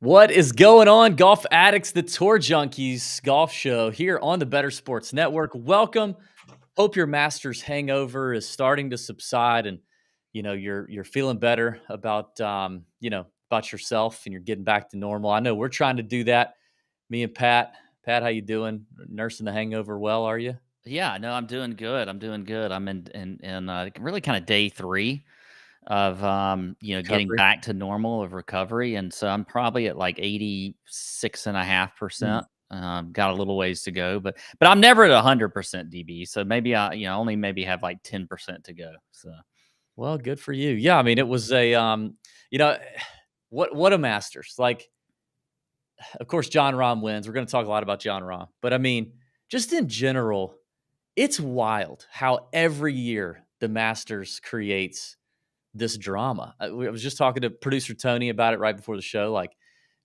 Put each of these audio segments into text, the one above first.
What is going on, golf addicts? The Tour Junkies golf show here on the Better Sports Network. Welcome. Hope your Masters hangover is starting to subside, and you're feeling better about about yourself, and you're getting back to normal. I know we're trying to do that. Me and Pat. Pat, how you doing? Nursing the hangover well? Are you? Yeah, no, I'm doing good. I'm doing good. I'm in really kind of day three of getting Recovery. back to normal of recovery, and so I'm probably at like 86.5%. Got a little ways to go, but I'm never at 100% DB. So maybe I only maybe have like 10% to go. So Well, good for you. Yeah, I mean, it was a you know, what a Masters. Like, of course, Jon Rahm wins. We're going to talk a lot about Jon Rahm, but I mean, just in general, it's wild how every year the Masters creates this drama. I was just talking to producer Tony about it right before the show, like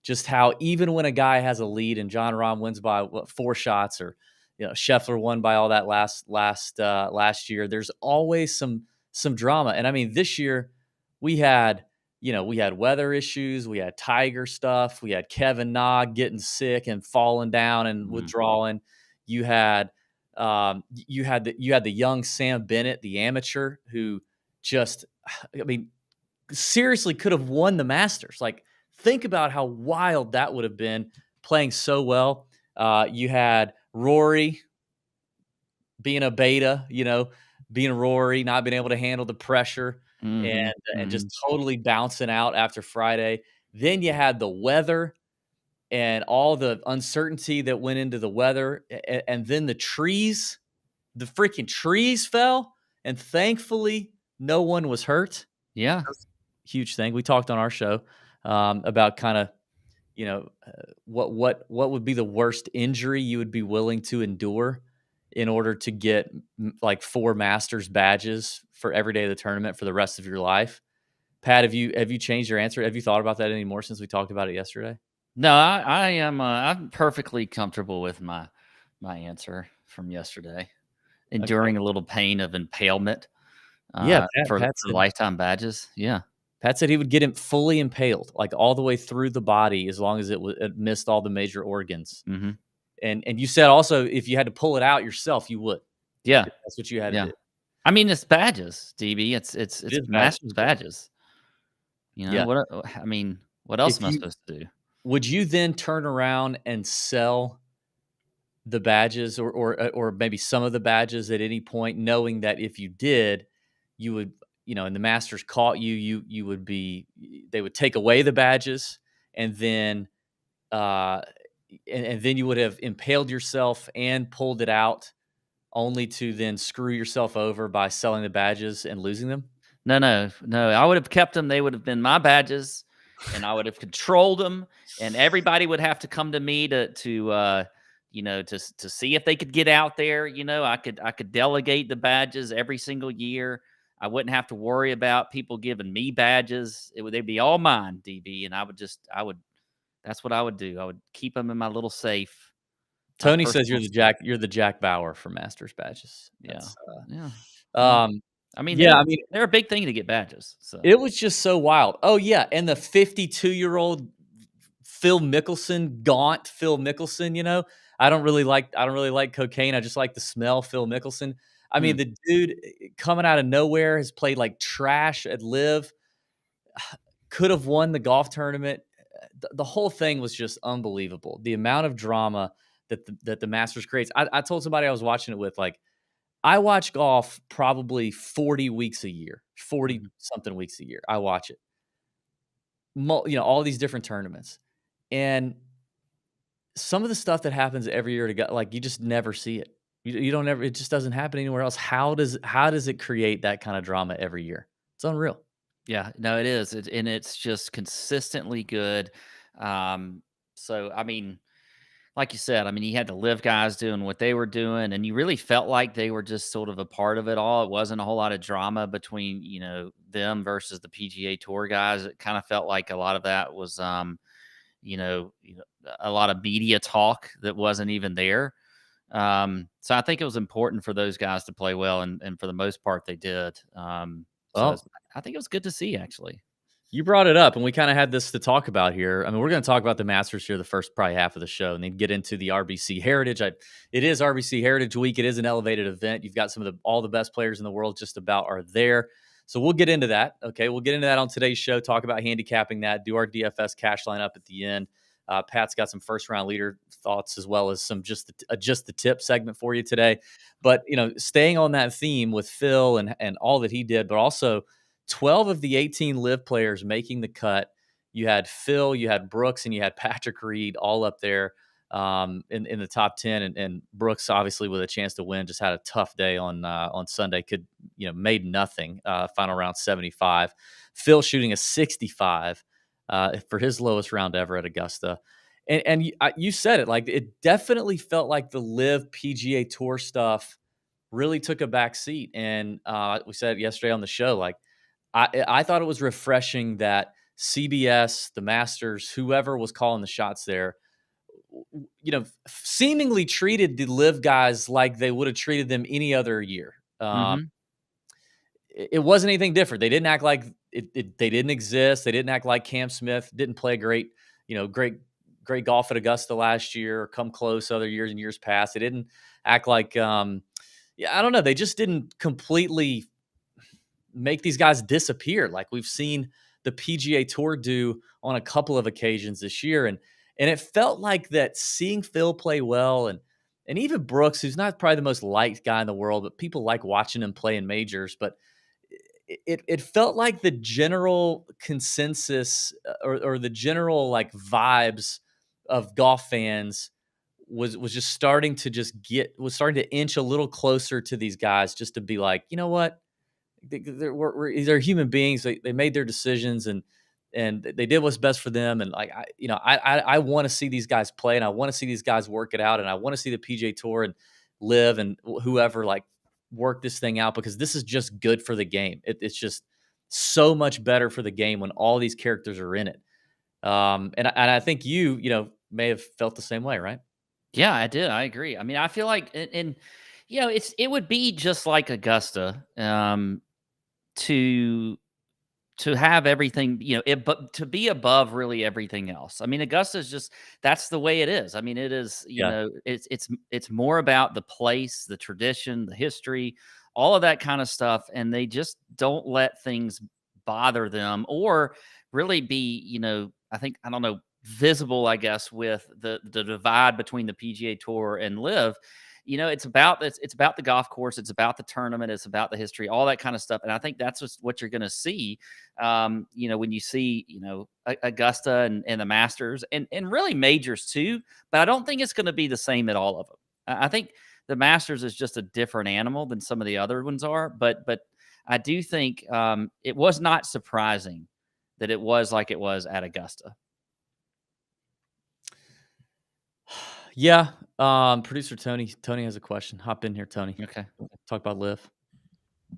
just how even when a guy has a lead and Jon Rahm wins by four shots, or Scheffler won by all that last year, there's always some drama. And I mean, this year we had we had weather issues, we had Tiger stuff, we had Kevin Na getting sick and falling down and mhm. withdrawing. You had you had the young Sam Bennett, the amateur, who just, I mean, seriously could have won the Masters. Like, think about how wild that would have been, playing so well. You had Rory being a beta, being Rory, not being able to handle the pressure, and Mhm. and just Mhm. totally bouncing out after Friday. Then you had the weather and all the uncertainty that went into the weather, and then the freaking trees fell, and thankfully no one was hurt. Yeah. That's a huge thing. We talked on our show about kind of what would be the worst injury you would be willing to endure in order to get like four Masters badges for every day of the tournament for the rest of your life. Pat, have you changed your answer? Have you thought about that anymore since we talked about it yesterday? No, I am. I'm perfectly comfortable with my answer from yesterday. Okay. Enduring a little pain of impalement Yeah, for Pat for said lifetime badges. Yeah. Pat said he would get him fully impaled, like all the way through the body, as long as it missed all the major organs. Hmm. And you said also if you had to pull it out yourself, you would. Yeah. If that's what you had to Yeah. do. I mean, it's badges, DB. It It's is badges. Masters badges. Yeah. I mean, what else If am I you supposed to do? Would you then turn around and sell the badges, or maybe some of the badges at any point, knowing that if you did, you would, and the Masters caught you, you would be, they would take away the badges, and then uh and then you would have impaled yourself and pulled it out, only to then screw yourself over by selling the badges and losing them? No, no, no. I would have kept them. They would have been my badges, and I would have controlled them. And everybody would have to come to me to see if they could get out there. I could delegate the badges every single year. I wouldn't have to worry about people giving me badges. They'd be all mine, DB, and I would. That's what I would do. I would keep them in my little safe, my Tony says personal safe. You're the Jack Bauer for Masters badges. Yeah, That's yeah. Well, um I mean, yeah, I mean, they're a big thing to get badges. So it was just so wild. Oh, yeah, and the 52-year-old gaunt Phil Mickelson, I don't really like cocaine, I just like the smell, Phil Mickelson. I hmm. mean, the dude, coming out of nowhere, has played like trash at LIV, could have won the golf tournament. The whole thing was just unbelievable. The amount of drama that the Masters creates. I told somebody I was watching it with, like, I watch golf probably 40 weeks a year, 40 Mhm. something weeks a year. I watch it. All these different tournaments. And some of the stuff that happens every year to go, like, you just never see it. You don't ever, it just doesn't happen anywhere else. How does it create that kind of drama every year? It's unreal. Yeah, no, it is, and it's just consistently good. Um, so I mean, like you said, I mean, you had the live guys doing what they were doing, and you really felt like they were just sort of a part of it all. It wasn't a whole lot of drama between them versus the PGA Tour guys. It kind of felt like a lot of that was a lot of media talk that wasn't even there. So I think it was important for those guys to play well, and for the most part, they did. So Well, I think it was good to see, actually. You brought it up, and we kind of had this to talk about here. I mean, we're going to talk about the Masters here the first probably half of the show, and then get into the RBC Heritage. It is RBC Heritage Week. It is an elevated event. You've got some of all the best players in the world just about are there. So we'll get into that. Okay, we'll get into that on today's show. Talk about handicapping that. Do our DFS cash lineup at the end. Pat's got some first round leader thoughts as well as some just the tip segment for you today. But staying on that theme with Phil and all that he did, but also 12 of the 18 live players making the cut. You had Phil, you had Brooks, and you had Patrick Reed all up there in the top 10. And Brooks, obviously, with a chance to win, just had a tough day on Sunday. Made nothing. Final round 75. Phil shooting a 65 for his lowest round ever at Augusta. And you said it, like it definitely felt like the live PGA Tour stuff really took a back seat. And we said it yesterday on the show, like I thought it was refreshing that CBS, the Masters, whoever was calling the shots there, seemingly treated the live guys like they would have treated them any other year. Mhm. It wasn't anything different. They didn't act like they didn't exist. They didn't act like Cam Smith didn't play great golf at Augusta last year or come close other years and years past. They didn't act like, I don't know. They just didn't completely make these guys disappear like we've seen the PGA Tour do on a couple of occasions this year. And it felt like that seeing Phil play well and even Brooks, who's not probably the most liked guy in the world, but people like watching him play in majors. But it felt like the general consensus or the general like vibes of golf fans was just starting to starting to inch a little closer to these guys just to be like, you know what? They're human beings. They made their decisions and they did what's best for them. And like I want to see these guys play, and I want to see these guys work it out, and I want to see the PGA Tour and live and whoever like work this thing out because this is just good for the game. It's just so much better for the game when all these characters are in it. And I think you may have felt the same way, right? Yeah, I did. I agree. I mean, I feel like it would be just like Augusta, to have everything, but to be above really everything else. I mean, Augusta is just that's the way it is. I mean, it is, Yeah. it's more about the place, the tradition, the history, all of that kind of stuff, and they just don't let things bother them or really be, I don't know, visible, I guess, with the divide between the PGA Tour and Live. It's about the golf course, it's about the tournament, it's about the history, all that kind of stuff. And I think that's just what you're going to see. When you see, Augusta and the Masters and really majors too. But I don't think it's going to be the same at all of them. I think the Masters is just a different animal than some of the other ones are. But I do think it was not surprising that it was like it was at Augusta. Yeah. Producer Tony has a question. Hop in here, Tony. Okay. Talk about live.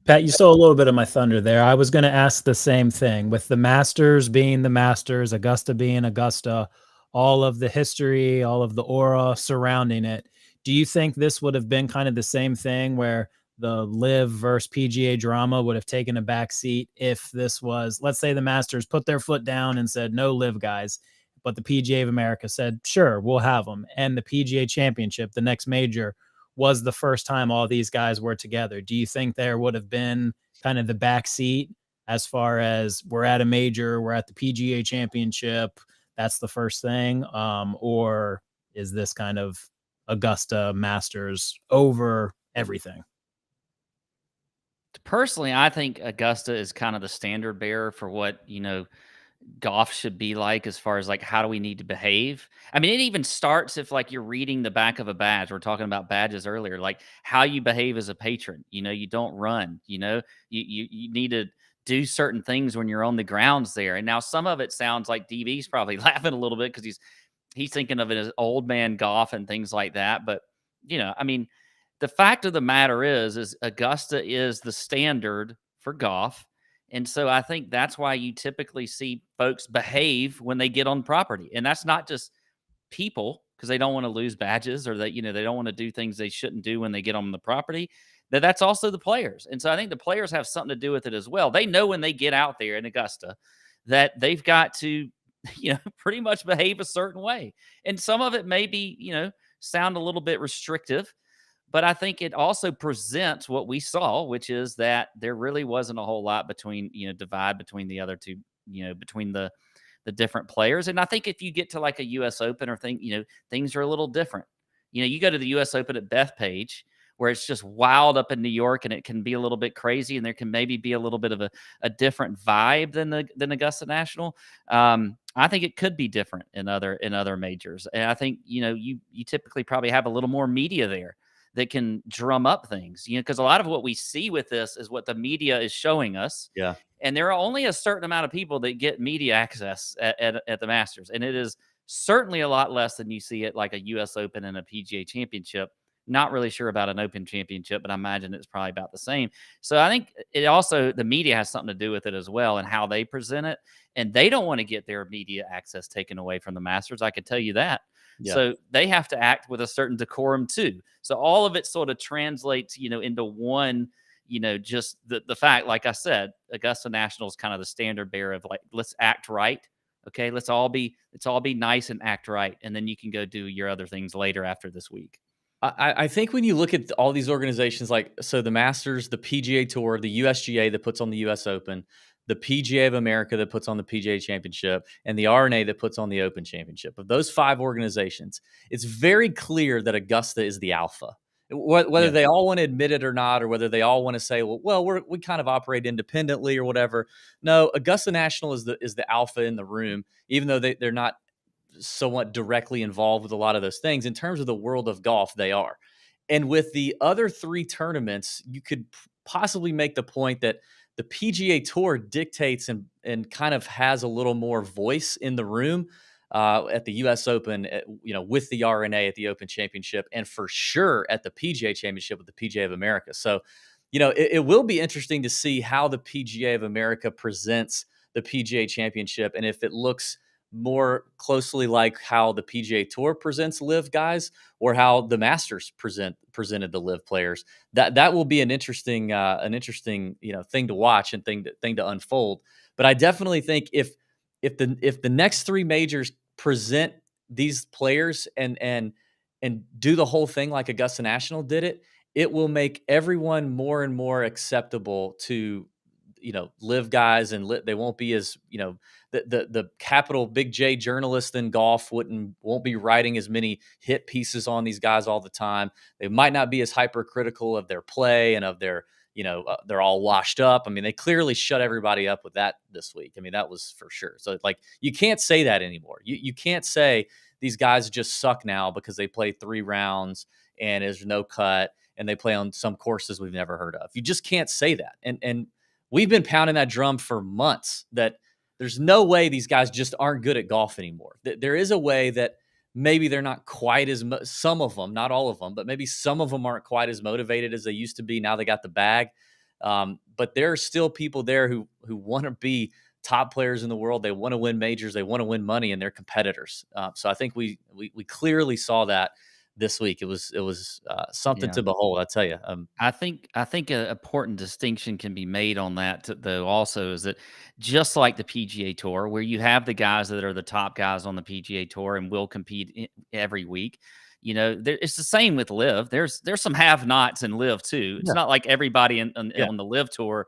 Pat, you stole a little bit of my thunder there. I was going to ask the same thing with the Masters being the Masters, Augusta being Augusta, all of the history, all of the aura surrounding it. Do you think this would have been kind of the same thing where the live versus PGA drama would have taken a back seat if this was, let's say the Masters put their foot down and said, no live guys, but the PGA of America said, sure, we'll have them. And the PGA Championship, the next major, was the first time all these guys were together. Do you think there would have been kind of the backseat as far as we're at a major, we're at the PGA Championship, that's the first thing? Or is this kind of Augusta Masters over everything? Personally, I think Augusta is kind of the standard bearer for what, golf should be like as far as like how do we need to behave. I mean, it even starts if like you're reading the back of a badge. We're talking about badges earlier, like how you behave as a patron. You don't run, you need to do certain things when you're on the grounds there. And now some of it sounds like DB's probably laughing a little bit because he's thinking of it as old man golf and things like that. But I mean, the fact of the matter is Augusta is the standard for golf. And so I think that's why you typically see folks behave when they get on property. And that's not just people because they don't want to lose badges or that, they don't want to do things they shouldn't do when they get on the property. That's also the players. And so I think the players have something to do with it as well. They know when they get out there in Augusta that they've got to, pretty much behave a certain way. And some of it may be, sound a little bit restrictive, but I think it also presents what we saw, which is that there really wasn't a whole lot between, divide between the other two, between the different players. And I think if you get to like a US Open or things are a little different. You go to the US Open at Bethpage, where it's just wild up in New York, and it can be a little bit crazy, and there can maybe be a little bit of a different vibe than Augusta National. I think it could be different in other majors. And I think, you typically probably have a little more media there that can drum up things, because a lot of what we see with this is what the media is showing us. Yeah. And there are only a certain amount of people that get media access at the Masters. And it is certainly a lot less than you see at like a US Open and a PGA Championship. Not really sure about an Open Championship, but I imagine it's probably about the same. So I think it also, the media has something to do with it as well, and how they present it. And they don't want to get their media access taken away from the Masters. I can tell you that. Yeah. So they have to act with a certain decorum too. So all of it sort of translates, into one, just the fact, like I said, Augusta National is kind of the standard bearer of like, let's act right. Okay. Let's all be nice and act right. And then you can go do your other things later after this week. I think when you look at all these organizations, like, so the Masters, the PGA Tour, the USGA that puts on the US Open, the PGA of America that puts on the PGA Championship, and the R&A that puts on the Open Championship, of those 5 organizations, it's very clear that Augusta is the alpha. Whether they all want to admit it or not, or whether they all want to say, well, we kind of operate independently or whatever. No, Augusta National is the alpha in the room, even though they're not somewhat directly involved with a lot of those things. In terms of the world of golf, they are. And with the other 3 tournaments, you could possibly make the point that the PGA Tour dictates and kind of has a little more voice in the room at the US Open, with the R&A at the Open Championship, and for sure at the PGA Championship with the PGA of America. So, it will be interesting to see how the PGA of America presents the PGA Championship, and if it looks more closely like how the PGA Tour presents LIV guys, or how the Masters presented the LIV players. That will be an interesting thing to watch and thing to unfold. But I definitely think if the next 3 majors present these players and do the whole thing like Augusta National did it, it will make everyone more and more acceptable to LIV guys, and they won't be as the capital big J journalists in golf won't be writing as many hit pieces on these guys all the time. They might not be as hypercritical of their play and of their they're all washed up. I mean, they clearly shut everybody up with that this week. I mean, that was for sure. So like, you can't say that anymore. You can't say these guys just suck now because they play 3 rounds and there's no cut and they play on some courses we've never heard of. You just can't say that. And we've been pounding that drum for months that there's no way these guys just aren't good at golf anymore. There is a way that maybe they're not quite as some of them, not all of them, but maybe some of them aren't quite as motivated as they used to be. Now they got the bag. But there are still people there who want to be top players in the world. They want to win majors. They want to win money, and they're competitors. So I think we clearly saw that this week. It was something to behold, I tell you. I think an important distinction can be made on that though. Also, is that just like the PGA Tour, where you have the guys that are the top guys on the PGA Tour and will compete every week. It's the same with LIV. There's some have-nots in LIV too. It's not like everybody on the LIV Tour.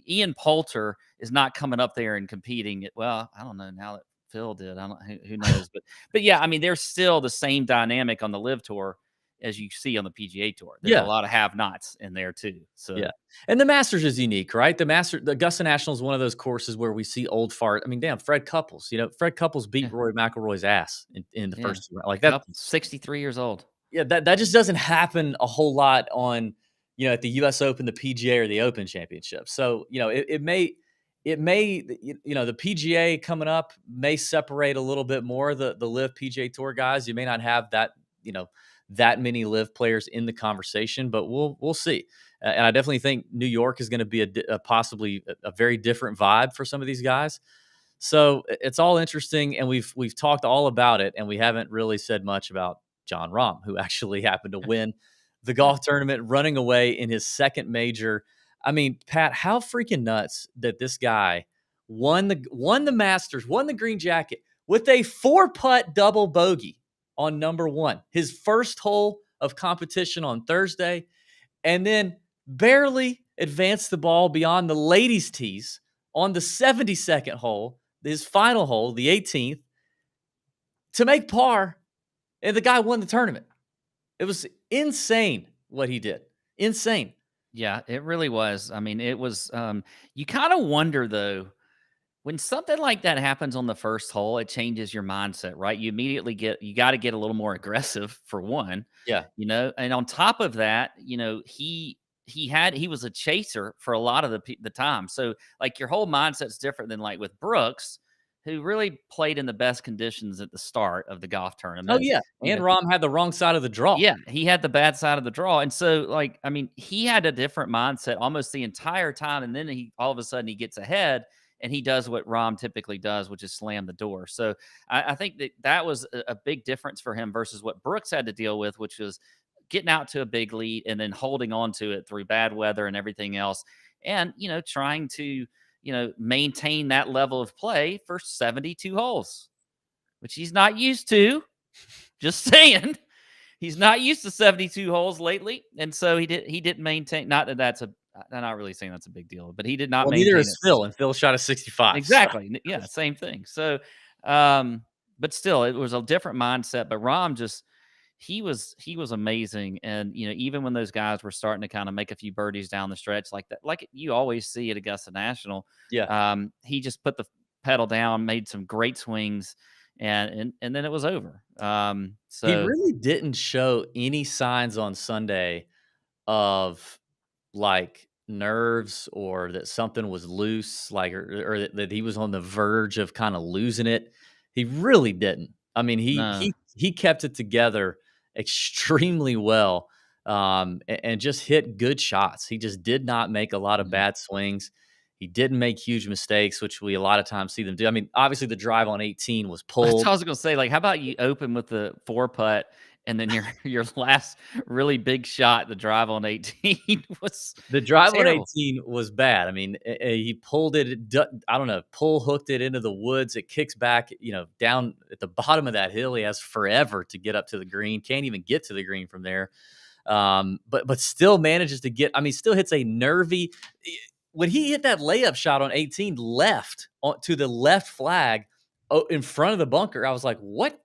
Ian Poulter is not coming up there and competing. Well, I don't know now that Phil did. I don't. Who knows? But yeah, I mean, there's still the same dynamic on the LIV Tour as you see on the PGA Tour. There's a lot of have-nots in there too. So yeah, and the Masters is unique, right? The Augusta National is one of those courses where we see old fart. I mean, damn, Fred Couples. Fred Couples beat Rory McIlroy's ass in the first round. Like that, 63 years old. Yeah, that just doesn't happen a whole lot on at the U.S. Open, the PGA, or the Open Championship. So it may the PGA coming up may separate a little bit more the LIV PGA Tour guys. You may not have that that many LIV players in the conversation, but we'll see. And I definitely think New York is going to be possibly a very different vibe for some of these guys. So it's all interesting, and we've talked all about it, and we haven't really said much about Jon Rahm, who actually happened to win the golf tournament, running away in his second major. I mean, Pat, how freaking nuts that this guy won the Masters, won the green jacket with a 4-putt double bogey on number 1. His first hole of competition on Thursday, and then barely advanced the ball beyond the ladies' tees on the 72nd hole, his final hole, the 18th, to make par, and the guy won the tournament. It was insane what he did. Insane. Yeah, it really was. I mean, it was, you kind of wonder though, when something like that happens on the first hole, it changes your mindset, right? You immediately you got to get a little more aggressive for one, Yeah. and on top of that, he was a chaser for a lot of the time. So like your whole mindset's different than like with Brooks, who really played in the best conditions at the start of the golf Oh, tournament. yeah. And Rahm had the wrong side of the draw. Yeah, he had the bad side of the draw, and so, like, I mean, he had a different mindset almost the entire time, and then all of a sudden, he gets ahead, and he does what Rahm typically does, which is slam the door. So, I think that was a big difference for him versus what Brooks had to deal with, which was getting out to a big lead and then holding on to it through bad weather and everything else, and, trying to, maintain that level of play for 72 holes, which he's not used to. Just saying. He's not used to 72 holes lately, and so he didn't maintain. Not that that's I'm not really saying that's a big deal, but he did not maintain neither it. is Phil, and Phil shot a 65. Exactly. So. Yeah, same thing. So, but still, it was a different mindset. But Rahm he was amazing, and even when those guys were starting to kind of make a few birdies down the stretch like that, like you always see at Augusta National, he just put the pedal down, made some great swings. And then it was over. So he really didn't show any signs on Sunday of like nerves or that something was loose, like or that he was on the verge of kind of losing it. He really didn't. I mean, he kept it together extremely well, and just hit good shots. He just did not make a lot of bad swings. He didn't make huge mistakes, which we a lot of times see them do. I mean, obviously the drive on 18 was pulled. That's what I was gonna say. Like, how about you open with the 4-putt, and then your last really big shot, the drive on 18 was the drive terrible. on 18 was bad. I mean, he pulled it. I don't know, hooked it into the woods. It kicks back, down at the bottom of that hill. He has forever to get up to the green. Can't even get to the green from there. But still manages to get. I mean, still hits a nervy. When he hit that layup shot on 18 left to the left flag in front of the bunker, I was like, what?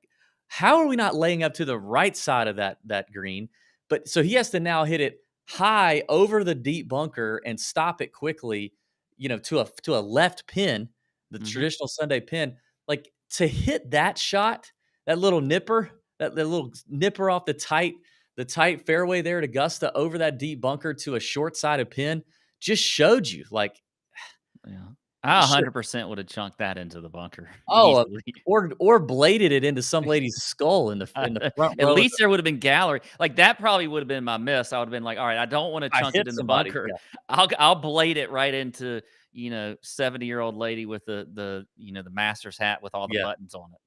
How are we not laying up to the right side of that green? But so he has to now hit it high over the deep bunker and stop it quickly, to a left pin, the traditional Sunday pin. Like to hit that shot, that little nipper, that little nipper off the tight fairway there at Augusta over that deep bunker to a short-sided pin. Just showed you, like, yeah, I 100% would have chunked that into the bunker. Oh, or bladed it into some lady's skull in the front row. At least there would have been gallery. Like that probably would have been my miss. I would have been like, all right, I don't want to chunk it in the bunker. Yeah. I'll blade it right into 70-year-old lady with the master's hat with all the buttons on it.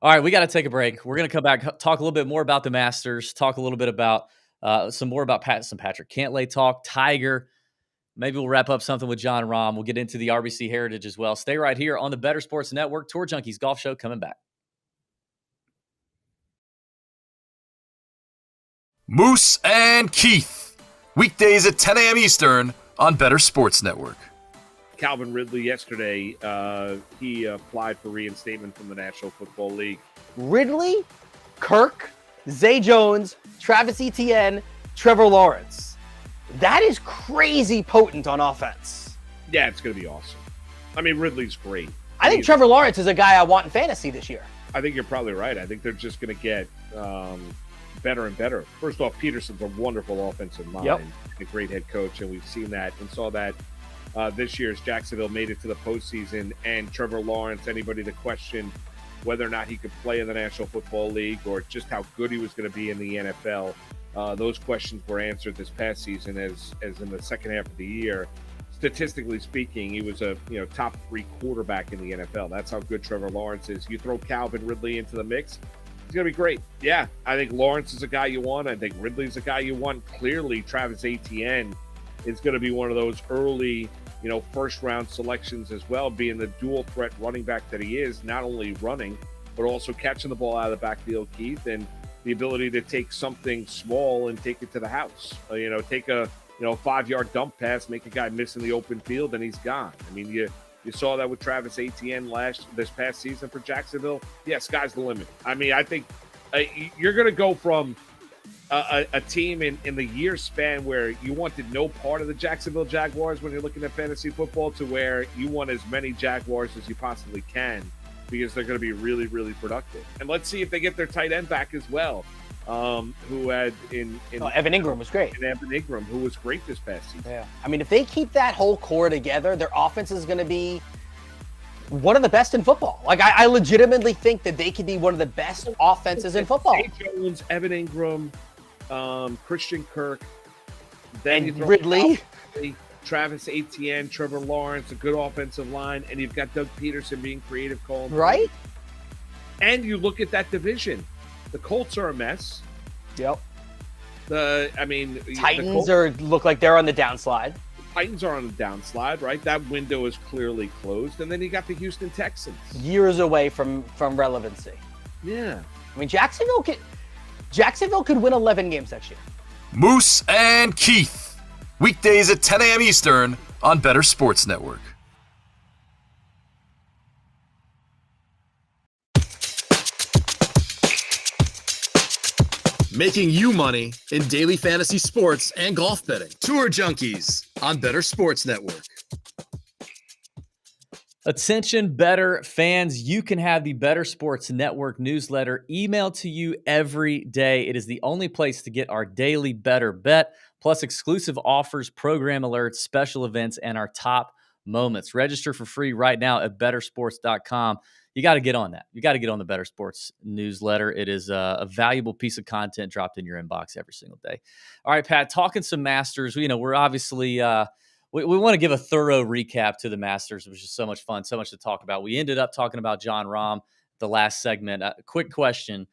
All right, we got to take a break. We're going to come back, talk a little bit more about the Masters, talk a little bit about some more about Patrick Cantlay talk, Tiger. Maybe we'll wrap up something with Jon Rahm. We'll get into the RBC Heritage as well. Stay right here on the Better Sports Network. Tour Junkies Golf Show coming back. Moose and Keith. Weekdays at 10 a.m. Eastern on Better Sports Network. Calvin Ridley yesterday, he applied for reinstatement from the National Football League. Ridley, Kirk, Zay Jones, Travis Etienne, Trevor Lawrence. That is crazy potent on offense. Yeah, it's going to be awesome. I mean, Ridley's great. I think Trevor Lawrence is a guy I want in fantasy this year. I think you're probably right. I think they're just going to get better and better. First off, Peterson's a wonderful offensive mind, a great head coach, and we've seen that and saw that this year as Jacksonville made it to the postseason. And Trevor Lawrence, anybody that questioned whether or not he could play in the National Football League or just how good he was going to be in the NFL, those questions were answered this past season as in the second half of the year. Statistically speaking, he was a top 3 quarterback in the NFL. That's how good Trevor Lawrence is. You throw Calvin Ridley into the mix, he's going to be great. Yeah, I think Lawrence is a guy you want. I think Ridley's a guy you want. Clearly, Travis Etienne is going to be one of those early first round selections as well, being the dual threat running back that he is, not only running, but also catching the ball out of the backfield, Keith, and the ability to take something small and take it to the house. Take a 5-yard dump pass, make a guy miss in the open field, and he's gone. I mean, you saw that with Travis Etienne this past season for Jacksonville. Yeah, sky's the limit. I mean, I think you're going to go from a team in the year span where you wanted no part of the Jacksonville Jaguars when you're looking at fantasy football to where you want as many Jaguars as you possibly can, because they're going to be really, really productive. And let's see if they get their tight end back as well, who had Evan Ingram was great. And Evan Ingram, who was great this past season. Yeah. I mean, if they keep that whole core together, their offense is going to be one of the best in football. Like, I legitimately think that they could be one of the best offenses in football. Zay Jones, Evan Ingram, Christian Kirk, then and Ridley. Travis Etienne, Trevor Lawrence, a good offensive line, and you've got Doug Peterson being creative calling. Right? And you look at that division. The Colts are a mess. Yep. Titans look like they're on the downslide. Titans are on the downslide, right? That window is clearly closed. And then you got the Houston Texans. Years away from relevancy. Yeah. I mean, Jacksonville could win 11 games next year. Moose and Keith. Weekdays at 10 a.m. Eastern on Better Sports Network. Making you money in daily fantasy sports and golf betting. Tour Junkies on Better Sports Network. Attention, Better fans. You can have the Better Sports Network newsletter emailed to you every day. It is the only place to get our daily Better Bet, plus exclusive offers, program alerts, special events, and our top moments. Register for free right now at bettersports.com. You got to get on that. You got to get on the Better Sports newsletter. It is a valuable piece of content dropped in your inbox every single day. All right, Pat, talking some Masters. We're obviously we want to give a thorough recap to the Masters, which is so much fun, so much to talk about. We ended up talking about Jon Rahm the last segment. Quick question.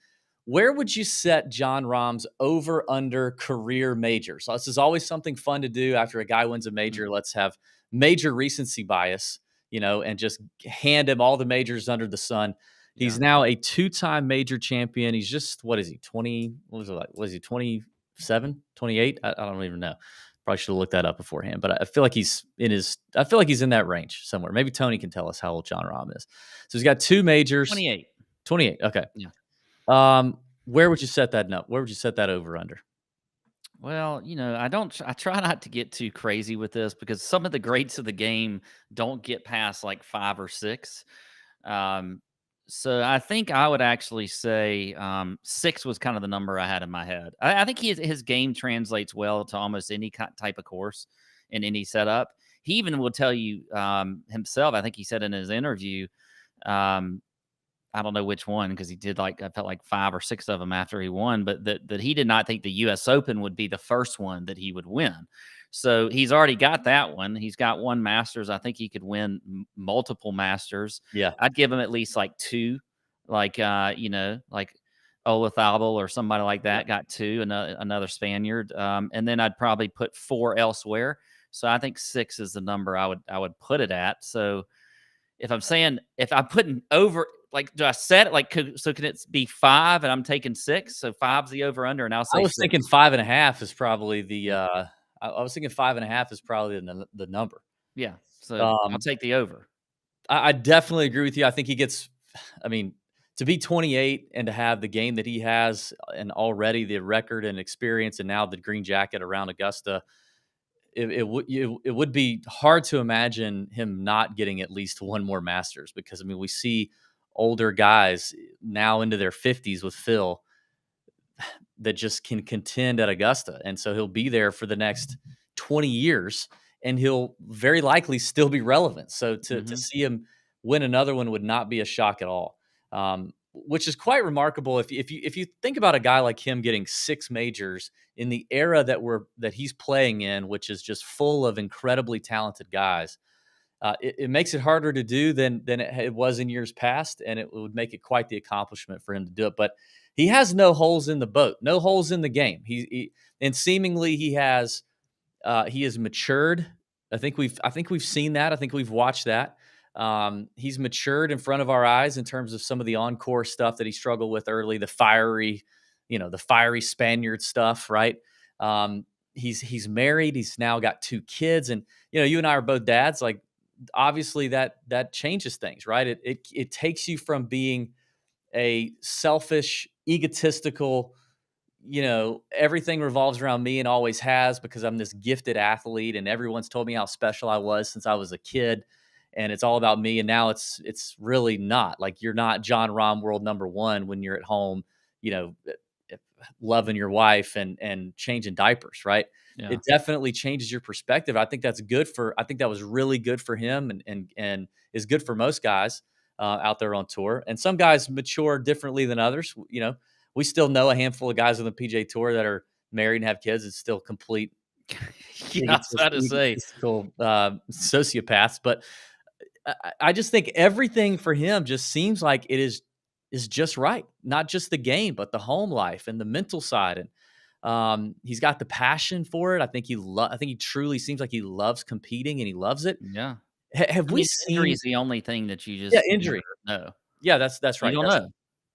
Where would you set Jon Rahm's over-under career majors? So this is always something fun to do after a guy wins a major. Let's have major recency bias, and just hand him all the majors under the sun. He's now a 2-time major champion. He's just, what is he, 20? What was it like? Was he 27, 28? I don't even know. Probably should have looked that up beforehand, but I feel like he's in that range somewhere. Maybe Tony can tell us how old Jon Rahm is. So he's got 2 majors. 28. 28. Okay. Yeah. Where would you set that up? Where would you set that over under? Well, I try not to get too crazy with this because some of the greats of the game don't get past like 5 or 6. So I think I would actually say 6 was kind of the number I had in my head. I think his game translates well to almost any type of course in any setup. He even will tell you himself, I think he said in his interview, I don't know which one because he did I felt like 5 or 6 of them after he won, but that he did not think the U.S. Open would be the first one that he would win. So he's already got that one. He's got 1 Masters. I think he could win multiple Masters. Yeah, I'd give him at least like 2, like like Olazabal or somebody like that got 2, another Spaniard, and then I'd probably put 4 elsewhere. So I think 6 is the number I would put it at. So if I'm putting over. Like, do I set it? Can it be 5 and I'm taking 6? So 5's the over under, and I'll say I was 6. thinking 5.5 is probably the. I was thinking 5.5 is probably the number. Yeah, so I'll take the over. I definitely agree with you. I think he gets. I mean, to be 28 and to have the game that he has, and already the record and experience, and now the green jacket around Augusta, it would be hard to imagine him not getting at least 1 more Masters, because we see older guys now into their 50s with Phil that just can contend at Augusta. And so he'll be there for the next 20 years and he'll very likely still be relevant. So to see him win another one would not be a shock at all. Which is quite remarkable. If you think about a guy like him getting 6 majors in the era that he's playing in, which is just full of incredibly talented guys, it makes it harder to do than it was in years past, and it would make it quite the accomplishment for him to do it. But he has no holes in the boat, no holes in the game. And seemingly he has matured I think we've seen that. I think we've watched that. He's matured in front of our eyes in terms of some of the on-course stuff that he struggled with early, the fiery Spaniard stuff, right? He's married. He's now got 2 kids, and you and I are both dads. Like, obviously that changes things, right? It takes you from being a selfish, egotistical, everything revolves around me and always has because I'm this gifted athlete and everyone's told me how special I was since I was a kid and it's all about me. And now it's really not. Like, you're not Jon Rahm world number 1 when you're at home, loving your wife and changing diapers, right? Yeah. It definitely changes your perspective. I think that was really good for him and is good for most guys out there on tour. And some guys mature differently than others. We still know a handful of guys on the PGA Tour that are married and have kids. It's still complete. Yeah, I was about to say sociopaths. But I just think everything for him just seems like it is just right. Not just the game, but the home life and the mental side. And he's got the passion for it. I think he truly seems like he loves competing and he loves it. Yeah. Have we seen injury is the only thing that you just injury? No. Yeah, that's right. You don't know.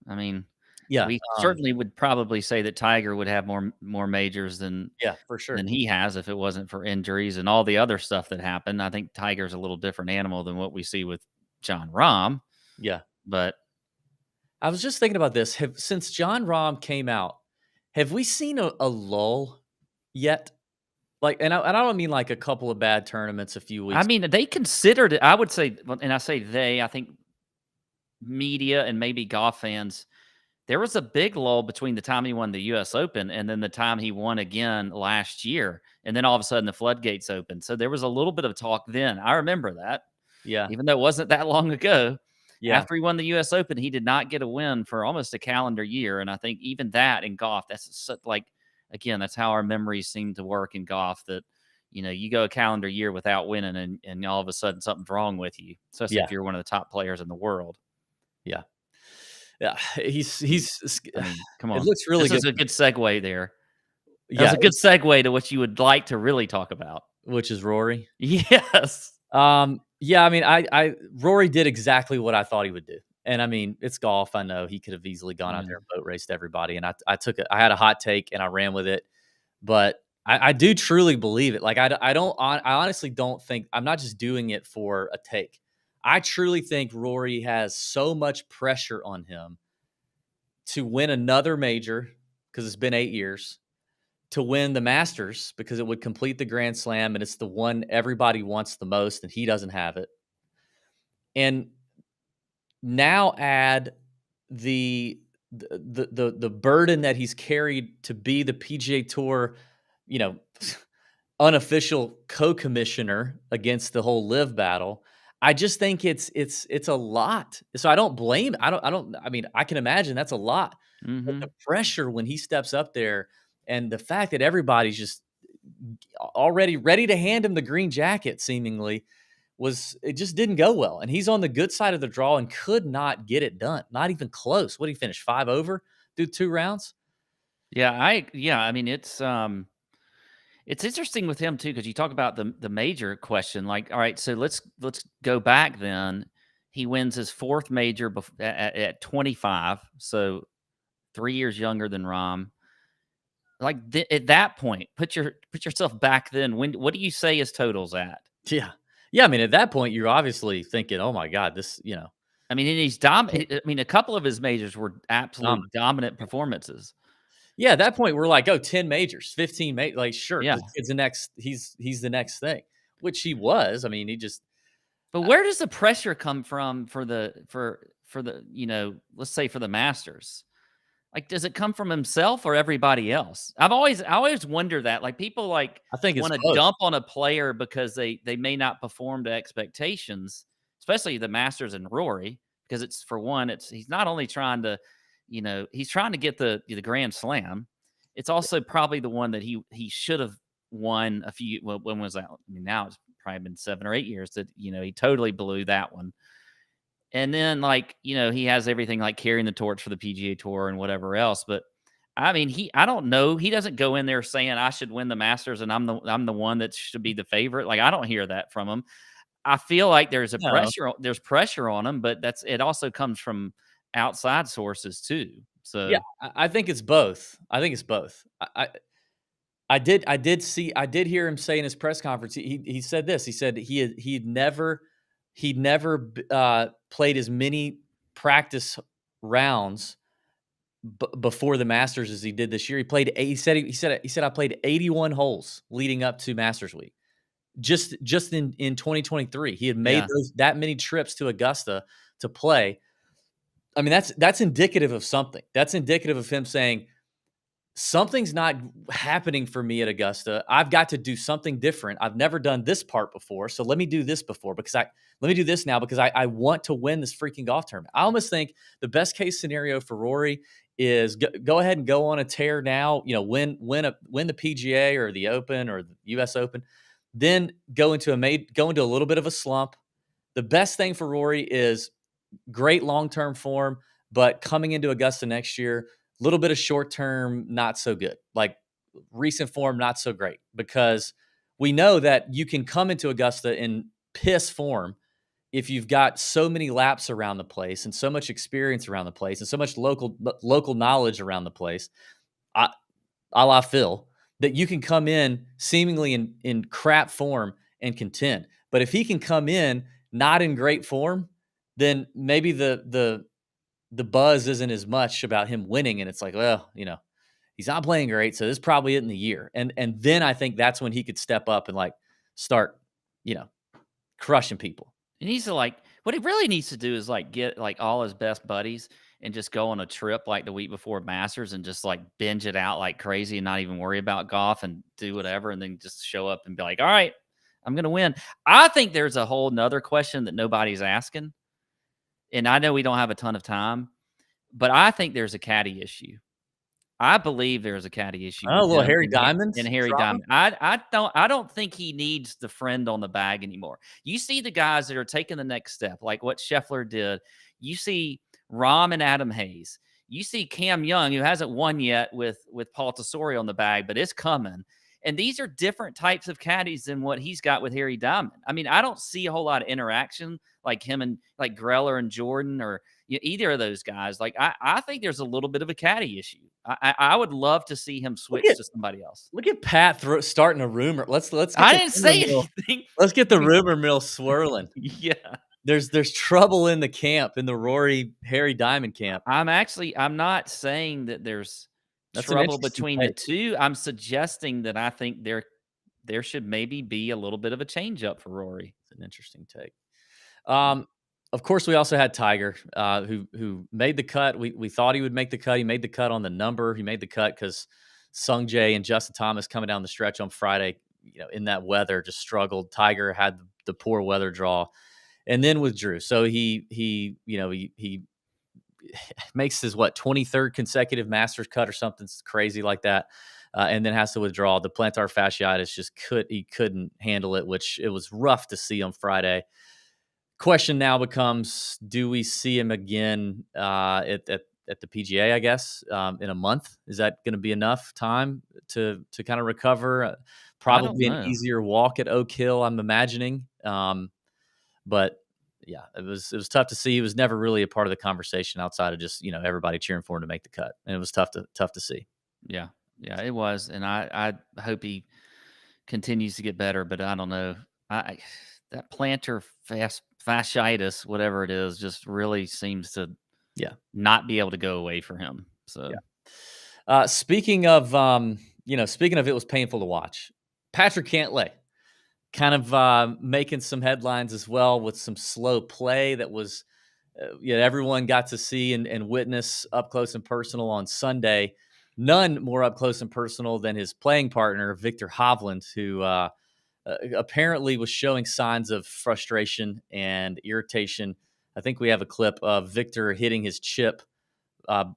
I mean, yeah, we certainly would probably say that Tiger would have more majors than for sure than he has if it wasn't for injuries and all the other stuff that happened. I think Tiger's a little different animal than what we see with Jon Rahm. Yeah, but I was just thinking about this. Since Jon Rahm came out, have we seen a lull yet? Like, and I don't mean like a couple of bad tournaments a few weeks. I mean, they considered it. I would say, and I say they. I think media and maybe golf fans. There was a big lull between the time he won the U.S. Open and then the time he won again last year, and then all of a sudden the floodgates opened. So there was a little bit of talk then. I remember that. Yeah, even though it wasn't that long ago. Yeah. After he won the U.S. Open, he did not get a win for almost a calendar year. And I think even that in golf, that's again, that's how our memories seem to work in golf, that, you go a calendar year without winning and all of a sudden something's wrong with you, especially if you're one of the top players in the world. Yeah. Yeah. He's I mean, come on. It looks really this good. Is a good segue there. Yeah. That's a good segue to what you would like to really talk about. Which is Rory. Yes. Yeah, I mean, Rory did exactly what I thought he would do. And I mean, it's golf. I know he could have easily gone out there and boat raced everybody. And I took it. I had a hot take and I ran with it. But I do truly believe it. Like, I honestly don't think, I'm not just doing it for a take. I truly think Rory has so much pressure on him to win another major, because it's been 8 years, to win the Masters because it would complete the Grand Slam and it's the one everybody wants the most and he doesn't have it. And now add the burden that he's carried to be the PGA Tour, unofficial co-commissioner against the whole LIV battle. I just think it's a lot. So I don't blame. I mean, I can imagine that's a lot. Mm-hmm. But the pressure when he steps up there, and the fact that everybody's just already ready to hand him the green jacket, seemingly, it just didn't go well. And he's on the good side of the draw and could not get it done. Not even close. What did he finish? 5 over through 2 rounds? Yeah, I mean, it's interesting with him too, because you talk about the major question. Like, all right, so let's go back then. He wins his 4th major at 25, so 3 years younger than Rahm. Like, at that point, put yourself back then. What do you say his total's at? Yeah. I mean, at that point, you're obviously thinking, "Oh my God, this." I mean, and he's dominant. I mean, a couple of his majors were absolutely dominant performances. Yeah, at that point, we're like, 10 majors, 15 majors. Like, sure, yeah, this kid's the next. He's the next thing, which he was. I mean, he just. But where does the pressure come from for the let's say for the Masters? Like, does it come from himself or everybody else? I always wonder that. Like, people I think want to dump on a player because they may not perform to expectations, especially the Masters and Rory, because it's, for one, he's not only trying to, he's trying to get the Grand Slam. It's also probably the one that he should have won a few. Well, when was that? I mean, now it's probably been 7 or 8 years that he totally blew that one. And then, he has everything like carrying the torch for the PGA Tour and whatever else. But I mean, I don't know. He doesn't go in there saying I should win the Masters and I'm the one that should be the favorite. Like, I don't hear that from him. I feel like there's No. pressure on him, but it also comes from outside sources too. So Yeah, I think it's both. I think it's both. I did hear him say in his press conference. He said this. He said he'd never played as many practice rounds before the Masters as he did this year. He played. He said I played 81 holes leading up to Masters Week. Just in 2023, he had made that many trips to Augusta to play. I mean, that's indicative of something. That's indicative of him saying, something's not happening for me at Augusta. I've got to do something different. I've never done this part before, so let me do this let me do this now because I want to win this freaking golf tournament. I almost think the best case scenario for Rory is go ahead and go on a tear now. You know, win the PGA or the Open or the U.S. Open, then go into a little bit of a slump. The best thing for Rory is great long-term form, but coming into Augusta next year, a little bit of short-term, not so good. Like recent form, not so great, because we know that you can come into Augusta in piss form if you've got so many laps around the place and so much experience around the place and so much local knowledge around the place, a la Phil, that you can come in seemingly in crap form and contend. But if he can come in not in great form, then maybe the buzz isn't as much about him winning, and it's like, well, you know, he's not playing great, so this probably isn't the year. And then I think that's when he could step up and like start, you know, crushing people. he needs to what he really needs to do is get all his best buddies and just go on a trip like the week before Masters and just binge it out like crazy and not even worry about golf and do whatever, and then just show up and be like, all right, I'm gonna win. I think there's a whole nother question that nobody's asking. And I know we don't have a ton of time, but I think there's a caddy issue. I believe there's a caddy issue. Oh, little him Harry Diamond and Harry drama? Diamond. I don't think he needs the friend on the bag anymore. You see the guys that are taking the next step, like what Scheffler did. You see Rahm and Adam Hayes. You see Cam Young, who hasn't won yet with Paul Tesori on the bag, but it's coming. And these are different types of caddies than what he's got with Harry Diamond. I mean, I don't see a whole lot of interaction like him and like Greller and Jordan or either of those guys. Like, I think there's a little bit of a caddy issue. I would love to see him switch to somebody else. Look at Pat starting a rumor. Let's get I didn't say anything. Let's get the rumor mill swirling. Yeah. There's trouble in the camp, in the Rory Harry Diamond camp. I'm not saying that there's trouble between the two. I'm suggesting that I think there should maybe be a little bit of a change up for Rory. It's an interesting take. Of course, we also had Tiger, who made the cut. We thought he would make the cut. He made the cut on the number. He made the cut because Sung Jae and Justin Thomas coming down the stretch on Friday, in that weather, just struggled. Tiger had the poor weather draw, and then withdrew. So he makes his 23rd consecutive Masters cut or something crazy like that, and then has to withdraw. The plantar fasciitis he couldn't handle it, which it was rough to see on Friday. Question now becomes: do we see him again at the PGA? I guess in a month. Is that going to be enough time to kind of recover? Probably an easier walk at Oak Hill, I'm imagining. But yeah, it was tough to see. He was never really a part of the conversation outside of just everybody cheering for him to make the cut, and it was tough to see. Yeah, it was, and I hope he continues to get better. But I don't know. That plantar fasciitis, whatever it is, just really seems to not be able to go away for him. So speaking of it was painful to watch. Patrick Cantlay kind of making some headlines as well with some slow play that was everyone got to see and witness up close and personal on Sunday. None more up close and personal than his playing partner, Victor Hovland, who apparently was showing signs of frustration and irritation. I think we have a clip of Victor hitting his chip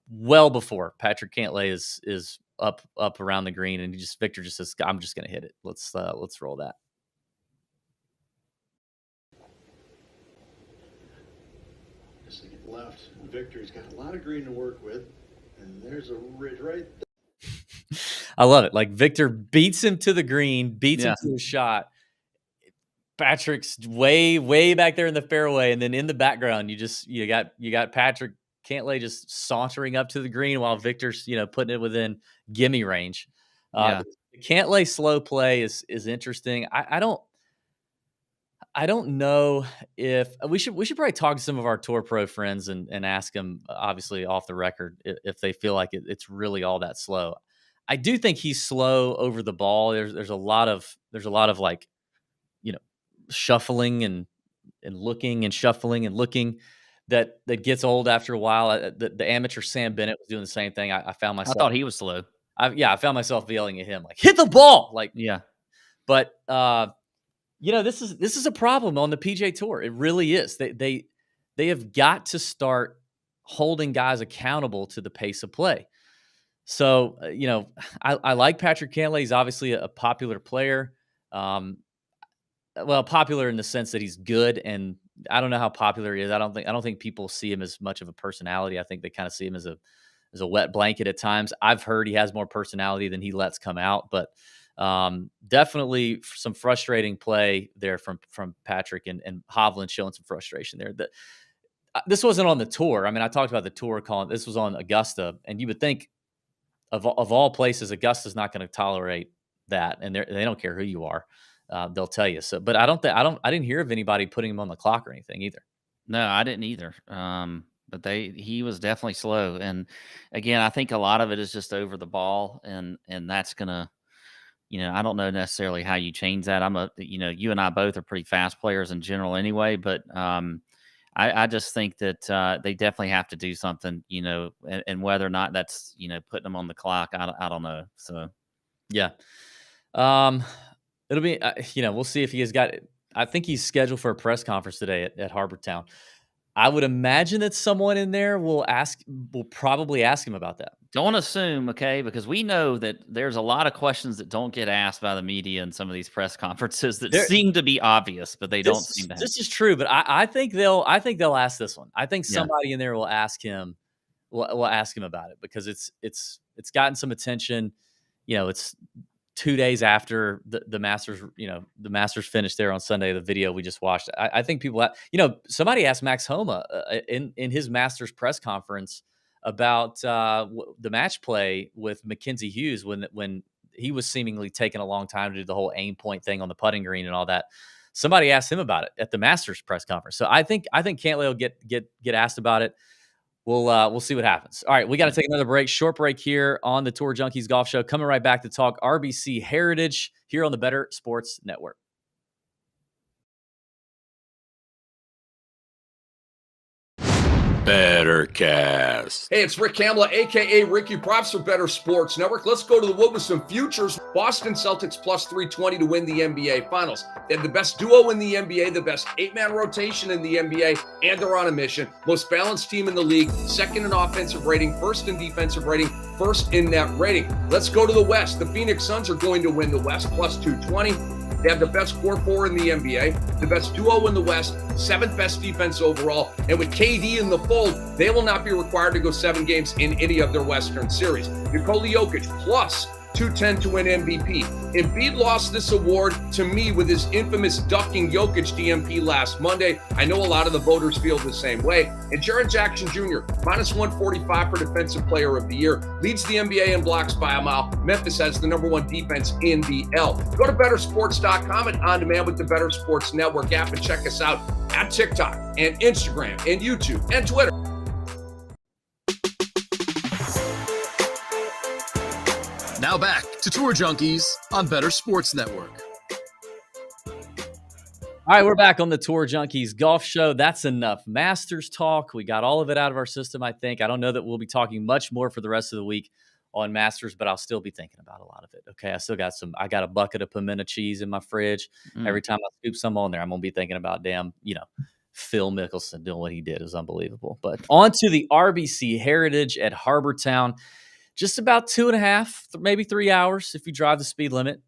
well before Patrick Cantlay is up around the green, and Victor just says, "I'm just going to hit it." Let's roll that. Just to get left, Victor's got a lot of green to work with, and there's a ridge right there. I love it. Like Victor beats him to the green, beats him Yeah. to a shot. Patrick's way back there in the fairway, and then in the background, you got Patrick Cantlay just sauntering up to the green while Victor's putting it within gimme range. Yeah. The Cantlay slow play is interesting. I don't know if we should probably talk to some of our Tour Pro friends and ask them, obviously off the record, if they feel like it's really all that slow. I do think he's slow over the ball. There's a lot of like shuffling and looking and shuffling and looking that gets old after a while. The amateur Sam Bennett was doing the same thing. I found I myself. thought he was slow. I found myself yelling at him like, "Hit the ball!" Like, Yeah. But this is a problem on the PGA Tour. It really is. They have got to start holding guys accountable to the pace of play. So I like Patrick Cantlay. He's obviously a popular player. Well, popular in the sense that he's good, and I don't know how popular he is. I don't think people see him as much of a personality. I think they kind of see him as a wet blanket at times. I've heard he has more personality than he lets come out, but definitely some frustrating play there from Patrick, and Hovland showing some frustration there. This wasn't on the tour. I mean, I talked about the tour calling. This was on Augusta, and you would think of all places, Augusta's not going to tolerate that, and they don't care who you are. They'll tell you so. But I didn't hear of anybody putting him on the clock or anything either. No, I didn't either. But he was definitely slow. And again, I think a lot of it is just over the ball, and that's gonna, I don't know necessarily how you change that. You and I both are pretty fast players in general anyway, but I just think that they definitely have to do something, and whether or not that's, putting them on the clock, I don't know. So yeah. It'll be, we'll see if he has got. I think he's scheduled for a press conference today at Harbor Town. I would imagine that someone in there will probably ask him about that. Don't assume, okay? Because we know that there's a lot of questions that don't get asked by the media in some of these press conferences that seem to be obvious, but they don't seem to. This is true, but I think they'll ask this one. I think somebody in there will ask him. Will ask him about it because it's gotten some attention. It's 2 days after the Masters, the Masters finished there on Sunday, the video we just watched. I think people, somebody asked Max Homa in his Masters press conference about the match play with Mackenzie Hughes when he was seemingly taking a long time to do the whole aim point thing on the putting green and all that. Somebody asked him about it at the Masters press conference. So I think Cantlay will get asked about it. We'll see what happens. All right, we got to take another break. Short break here on the Tour Junkies Golf Show. Coming right back to talk RBC Heritage here on the Better Sports Network. Bettercast. Hey, it's Rick Kamla, a.k.a. Ricky Props for Better Sports Network. Let's go to the wood with some futures. Boston Celtics plus 320 to win the NBA Finals. They have the best duo in the NBA, the best 8-man rotation in the NBA, and they're on a mission. Most balanced team in the league, second in offensive rating, first in defensive rating, first in net rating. Let's go to the West. The Phoenix Suns are going to win the West plus 220. They have the best core four in the NBA, the best duo in the West, 7th best defense overall. And with KD in the fold, they will not be required to go 7 games in any of their Western series. Nikola Jokic plus 210 to win MVP. Embiid lost this award to me with his infamous ducking Jokic DMP last Monday. I know a lot of the voters feel the same way. And Jaren Jackson Jr., minus 145 for Defensive Player of the Year, leads the NBA in blocks by a mile. Memphis has the #1 defense in the L. Go to bettersports.com and on demand with the Better Sports Network app and check us out at TikTok and Instagram and YouTube and Twitter. Now back to Tour Junkies on Better Sports Network. All right, we're back on the Tour Junkies Golf Show. That's enough Masters talk. We got all of it out of our system, I think. I don't know that we'll be talking much more for the rest of the week on Masters, but I'll still be thinking about a lot of it. Okay, I got a bucket of pimento cheese in my fridge. Every time I scoop some on there, I'm going to be thinking about Phil Mickelson doing what he did. It was unbelievable. But on to the RBC Heritage at Harbor Town. Just about 2.5, maybe 3 hours if you drive the speed limit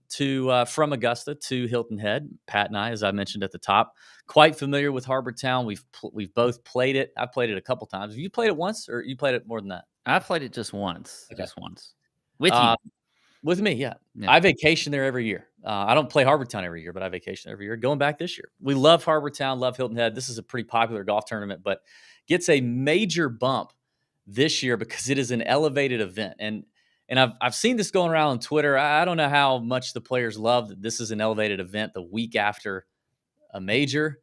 from Augusta to Hilton Head. Pat and I, as I mentioned at the top, quite familiar with Harbor Town. We've both played it. I've played it a couple times. Have you played it once, or you played it more than that? I played it just once. Okay. Just once. With you. With me, yeah. Yeah. I vacation there every year. I don't play Harbour Town every year, but I vacation every year. Going back this year. We love Harbour Town, love Hilton Head. This is a pretty popular golf tournament, but gets a major bump this year because it is an elevated event. And I've seen this going around on Twitter. I don't know how much the players love that this is an elevated event the week after a major.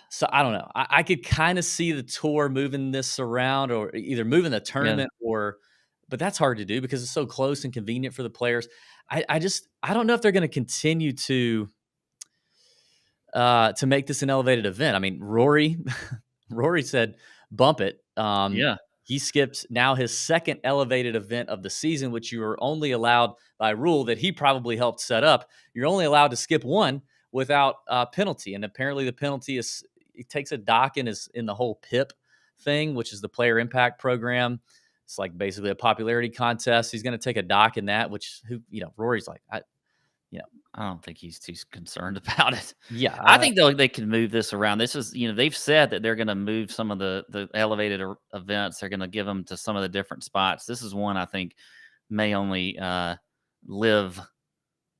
So I don't know. I could kind of see the tour moving this around, or either moving the tournament, but that's hard to do because it's so close and convenient for the players. I don't know if they're going to continue to make this an elevated event. I mean, Rory said bump it. Yeah. He skipped now his second elevated event of the season, which you are only allowed by rule that he probably helped set up. You're only allowed to skip one without penalty, and apparently the penalty is it takes a dock in the whole PIP thing, which is the Player Impact Program. It's like basically a popularity contest. He's going to take a dock in that, which Rory's like, I don't think he's too concerned about it. Yeah, I think they can move this around. This is, they've said that they're going to move some of the elevated events. They're going to give them to some of the different spots. This is one I think may only live,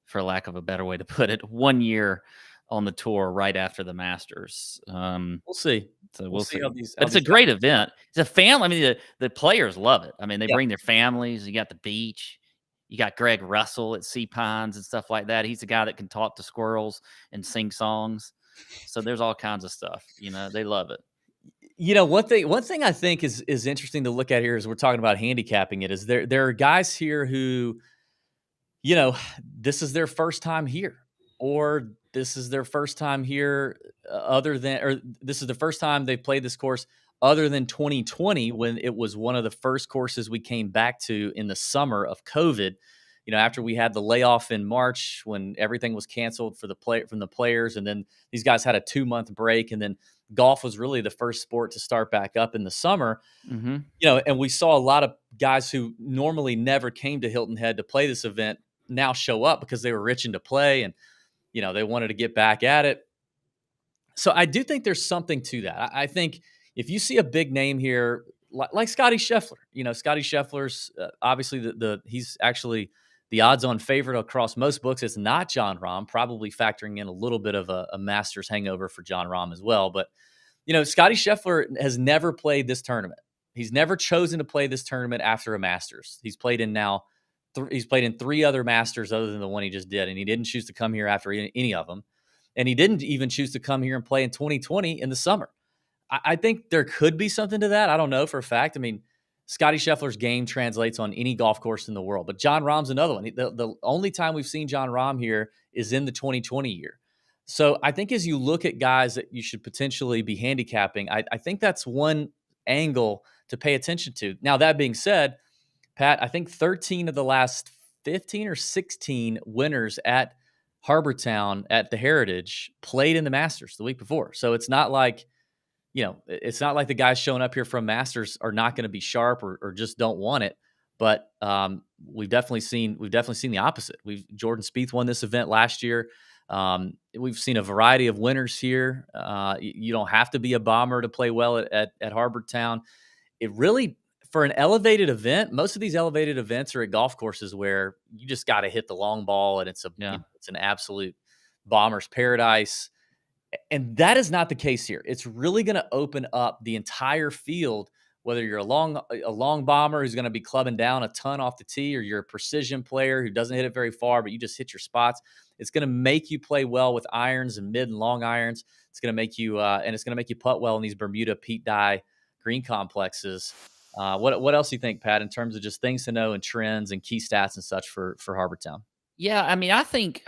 for lack of a better way to put it, 1 year on the tour right after the Masters. We'll see. So we'll see. How these. But it's a great event. It's a family. I mean, the players love it. I mean, they bring their families. You got the beach. You got Greg Russell at Sea Pines and stuff like that. He's the guy that can talk to squirrels and sing songs. So there's all kinds of stuff. They love it. One thing I think is interesting to look at here, as we're talking about handicapping it, is there are guys here who, this is their first time here, or this is their first time here this is the first time they've played this course other than 2020, when it was one of the first courses we came back to in the summer of COVID. After we had the layoff in March when everything was canceled from the players, and then these guys had a 2-month break, and then golf was really the first sport to start back up in the summer. Mm-hmm. And we saw a lot of guys who normally never came to Hilton Head to play this event now show up because they were itching to play, and they wanted to get back at it. So I do think there's something to that. I think if you see a big name here, like Scotty Scheffler, Scotty Scheffler's obviously he's actually the odds-on favorite across most books. It's not Jon Rahm, probably factoring in a little bit of a Masters hangover for Jon Rahm as well. But Scotty Scheffler has never played this tournament. He's never chosen to play this tournament after a Masters. He's played in he's played in 3 other Masters other than the one he just did, and he didn't choose to come here after any of them. And he didn't even choose to come here and play in 2020 in the summer. I think there could be something to that. I don't know for a fact. I mean, Scotty Scheffler's game translates on any golf course in the world, but Jon Rahm's another one. The only time we've seen Jon Rahm here is in the 2020 year. So I think as you look at guys that you should potentially be handicapping, I think that's one angle to pay attention to. Now, that being said, Pat, I think 13 of the last 15 or 16 winners at Harbour Town at the Heritage played in the Masters the week before. So it's not like, it's not like the guys showing up here from Masters are not going to be sharp or just don't want it. But we've definitely seen the opposite. Jordan Spieth won this event last year. We've seen a variety of winners here. You don't have to be a bomber to play well at Harbour Town. It really, for an elevated event, most of these elevated events are at golf courses where you just got to hit the long ball, and it's an absolute bomber's paradise. And that is not the case here. It's really going to open up the entire field, whether you're a long bomber who's going to be clubbing down a ton off the tee, or you're a precision player who doesn't hit it very far, but you just hit your spots. It's going to make you play well with irons and mid and long irons. It's going to make you putt well in these Bermuda Pete Dye green complexes. What else do you think, Pat, in terms of just things to know and trends and key stats and such for Harbour Town? Yeah, I mean, I think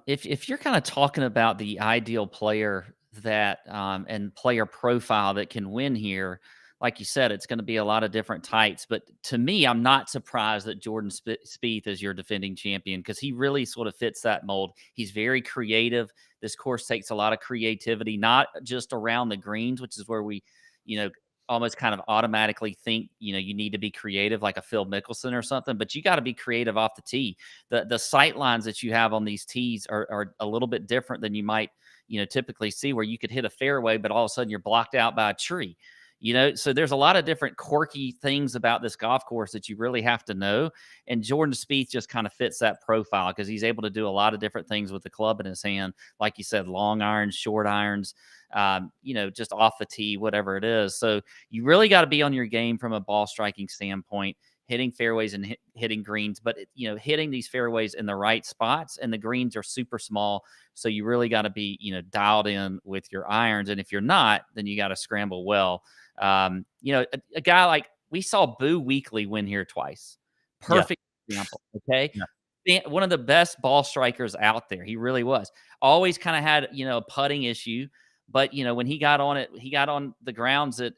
if you're kind of talking about the ideal player that and player profile that can win here, like you said, it's going to be a lot of different types. But to me, I'm not surprised that Jordan Spieth is your defending champion, because he really sort of fits that mold. He's very creative. This course takes a lot of creativity, not just around the greens, which is where we, almost kind of automatically think, you need to be creative like a Phil Mickelson or something, but you got to be creative off the tee. The sight lines that you have on these tees are a little bit different than you might, typically see, where you could hit a fairway, but all of a sudden you're blocked out by a tree. You know, so there's a lot of different quirky things about this golf course that you really have to know. And Jordan Spieth just kind of fits that profile because he's able to do a lot of different things with the club in his hand. Like you said, long irons, short irons, you know, just off the tee, whatever it is. So you really got to be on your game from a ball striking standpoint, hitting fairways and hitting greens, but you know, hitting these fairways in the right spots, and the greens are super small. So you really got to be, you know, dialed in with your irons. And if you're not, then you got to scramble well. You know, a guy like we saw Boo Weekley win here twice. Perfect example. Okay. One of the best ball strikers out there. He really was. Always kind of had, you know, a putting issue. But you know, when he got on it, he got on the grounds at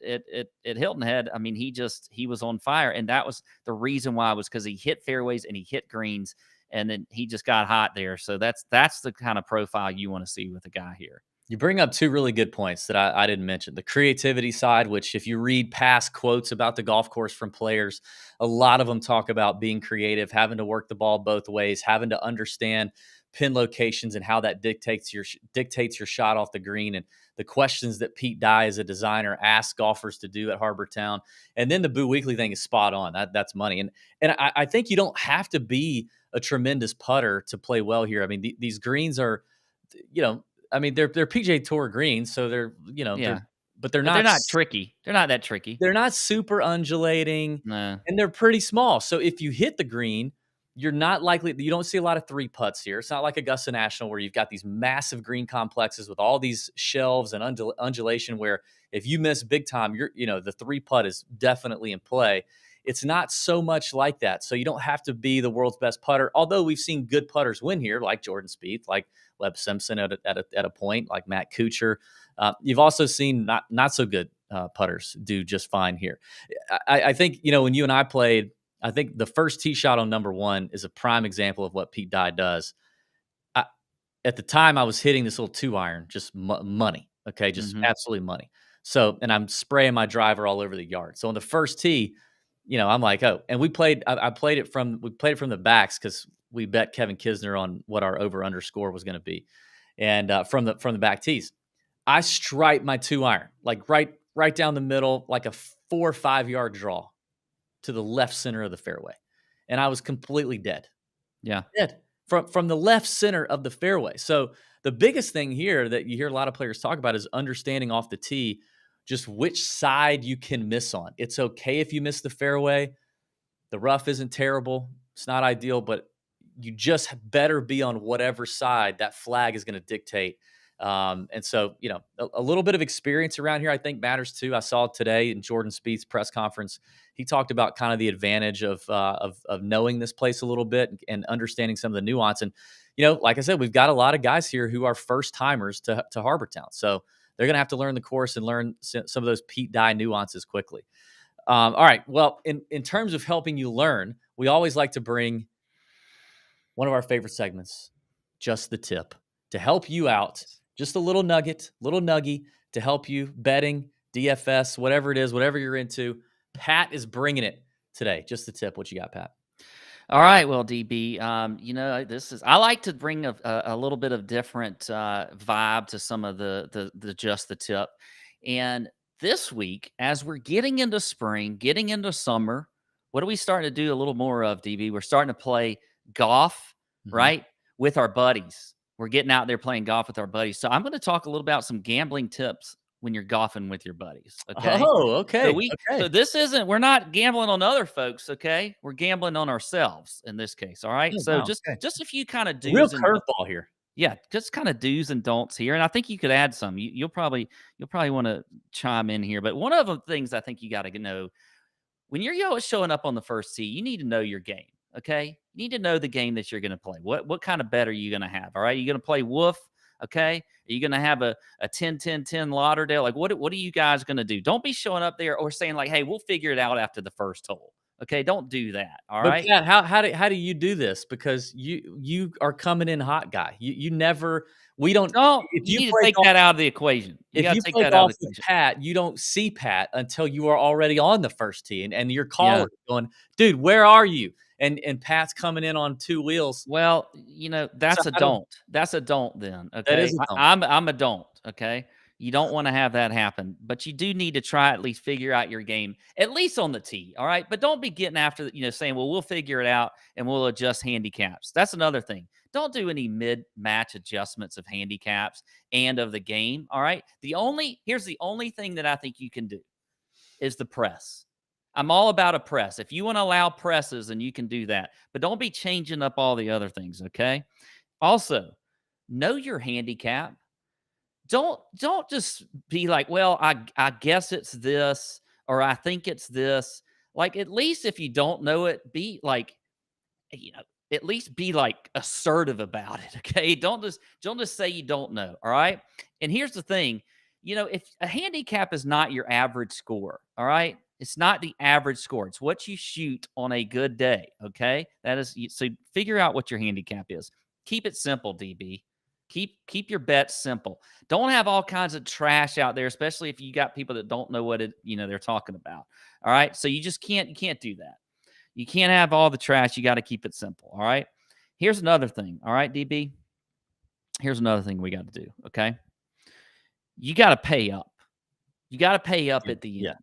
Hilton Head. I mean, he was on fire, and that was the reason why, was because he hit fairways and he hit greens, and then he just got hot there. So that's the kind of profile you want to see with a guy here. You bring up two really good points that I didn't mention. The creativity side, which if you read past quotes about the golf course from players, a lot of them talk about being creative, having to work the ball both ways, having to understand pin locations and how that dictates your shot off the green, and the questions that Pete Dye as a designer asks golfers to do at Harbor Town. And then the Boo Weekley thing is spot on. That's money. And I think you don't have to be a tremendous putter to play well here. I mean, these greens are, you know, I mean, they're PGA Tour greens, so they're, you know, but they're not tricky. They're not that tricky. They're not super undulating, and they're pretty small. So if you hit the green, you're not likely. You don't see a lot of three putts here. It's not like Augusta National where you've got these massive green complexes with all these shelves and undulation. Where if you miss big time, the three putt is definitely in play. It's not so much like that. So you don't have to be the world's best putter. Although we've seen good putters win here, like Jordan Spieth, like Webb Simpson at a point, like Matt Kuchar. You've also seen not so good putters do just fine here. I think, you know, when you and I played, I think the first tee shot on number one is a prime example of what Pete Dye does. At the time, I was hitting this little 2-iron, just money. Okay, just absolutely money. So, and I'm spraying my driver all over the yard. So on the first tee, you know, I'm like, oh, and we played it from the backs because we bet Kevin Kisner on what our over-under score was going to be, and from the back tees, I striped my 2-iron like right down the middle, like a 4 or 5 yard draw to the left center of the fairway, and I was completely dead. Yeah, dead from the left center of the fairway. So the biggest thing here that you hear a lot of players talk about is understanding off the tee just which side you can miss on. It's okay if you miss the fairway. The rough isn't terrible. It's not ideal, but you just better be on whatever side that flag is going to dictate. And so, you know, a little bit of experience around here, I think, matters too. I saw today in Jordan Spieth's press conference, he talked about kind of the advantage of knowing this place a little bit and understanding some of the nuance. And, you know, like I said, we've got a lot of guys here who are first timers to Harbor Town. So they're going to have to learn the course and learn some of those Pete Dye nuances quickly. All right. Well, in terms of helping you learn, we always like to bring one of our favorite segments, Just the Tip, to help you out. Just a little nuggie to help you betting, DFS, whatever it is, whatever you're into. Pat is bringing it today. Just the tip. What you got, Pat? All right. Well, DB, you know, I like to bring a little bit of different vibe to some of the Just the Tip. And this week, as we're getting into spring, getting into summer, what are we starting to do a little more of, DB? We're starting to play golf, right? With our buddies. We're getting out there playing golf with our buddies. So I'm going to talk a little about some gambling tips when you're golfing with your buddies. Okay. Oh, okay. So we're not gambling on other folks. Okay. We're gambling on ourselves in this case. All right. Just a few kind of do's. Real curveball here. Yeah. Just kind of do's and don'ts here. And I think you could add some. You'll probably want to chime in here. But one of the things I think you got to know when you're showing up on the first tee, you need to know your game. Okay. You need to know the game that you're going to play. What kind of bet are you going to have? All right. You're going to play woof. Okay. Are you going to have a 10-10-10 Lauderdale? Like, what are you guys going to do? Don't be showing up there or saying like, hey, we'll figure it out after the first hole. Okay. Don't do that. All right. Pat, how do you do this? Because you are coming in hot, guy. You never, we don't. If you need to take that out of the equation. If you play golf with Pat, you don't see Pat until you are already on the first tee and your caller going, dude, where are you? And Pat's coming in on two wheels. Well, you know, that's a don't. That's a don't then. Okay. That is a don't. I'm a don't. Okay. You don't want to have that happen, but you do need to try at least figure out your game, at least on the tee. All right. But don't be getting after, saying, well, we'll figure it out and we'll adjust handicaps. That's another thing. Don't do any mid-match adjustments of handicaps and of the game. All right. Here's the only thing that I think you can do is the press. I'm all about a press. If you want to allow presses, then you can do that. But don't be changing up all the other things. Okay. Also, know your handicap. Don't just be like, well, I guess it's this, or I think it's this. Like, at least if you don't know it, be like, at least be like assertive about it. Okay. Don't just say you don't know. All right. And here's the thing, if a handicap is not your average score, all right, it's not the average score. It's what you shoot on a good day. Okay. So figure out what your handicap is. Keep it simple, DB. Keep your bets simple. Don't have all kinds of trash out there, especially if you got people that don't know what they're talking about. All right. So you can't do that. You can't have all the trash. You got to keep it simple. All right. Here's another thing. All right, DB. Here's another thing we got to do. Okay. You got to pay up. You got to pay up at the end. Yeah.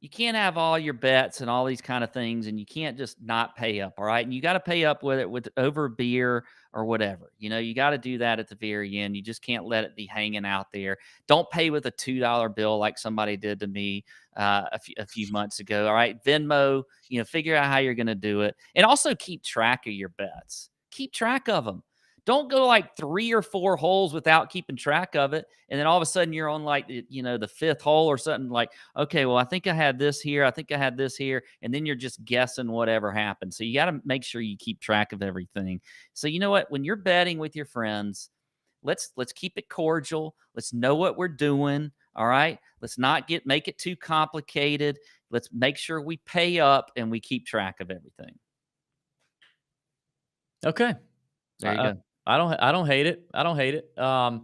You can't have all your bets and all these kind of things, and you can't just not pay up. All right. And you got to pay up with over beer or whatever. You got to do that at the very end. You just can't let it be hanging out there. Don't pay with a $2 bill like somebody did to me a few months ago. All right. Venmo, figure out how you're going to do it. And also keep track of your bets. Keep track of them. Don't go like 3 or 4 holes without keeping track of it. And then all of a sudden you're on like, the 5th hole or something like, okay, well, I think I had this here. I think I had this here. And then you're just guessing whatever happened. So you got to make sure you keep track of everything. So you know what? When you're betting with your friends, let's keep it cordial. Let's know what we're doing. All right. Let's not make it too complicated. Let's make sure we pay up and we keep track of everything. Okay. There you go. I don't hate it. I don't hate it. What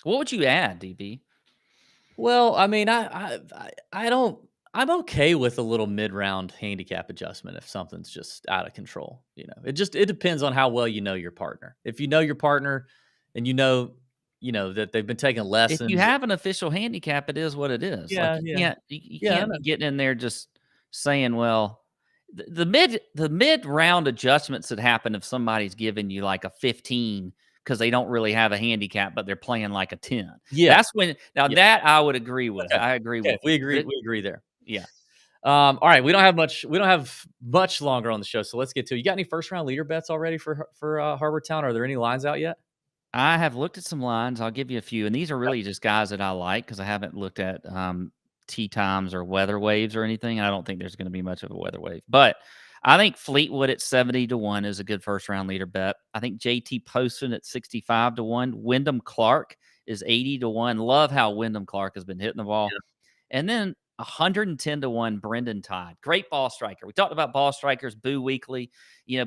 would you add, DB? Well, I mean, I don't. I'm okay with a little mid-round handicap adjustment if something's just out of control. It depends on how well you know your partner. If you know your partner, and you know that they've been taking lessons. If you have an official handicap, it is what it is. Yeah, like you yeah. can't be getting in there just saying, well, the mid round adjustments that happen if somebody's giving you like a 15 because they don't really have a handicap, but they're playing like a 10. Yeah. That's when that I would agree with. Okay. I agree with. We agree there. Yeah. All right. We don't have much longer on the show, so let's get to it. You got any first round leader bets already for Harbor Town? Are there any lines out yet? I have looked at some lines. I'll give you a few, and these are really just guys that I like because I haven't looked at tee times or weather waves or anything. I don't think there's going to be much of a weather wave, but I think Fleetwood at 70-1 is a good first round leader bet. I think JT Poston at 65-1. Wyndham Clark is 80-1. Love how Wyndham Clark has been hitting the ball. Yeah. And then 110-1 Brendan Todd. Great ball striker. We talked about ball strikers, Boo Weekly.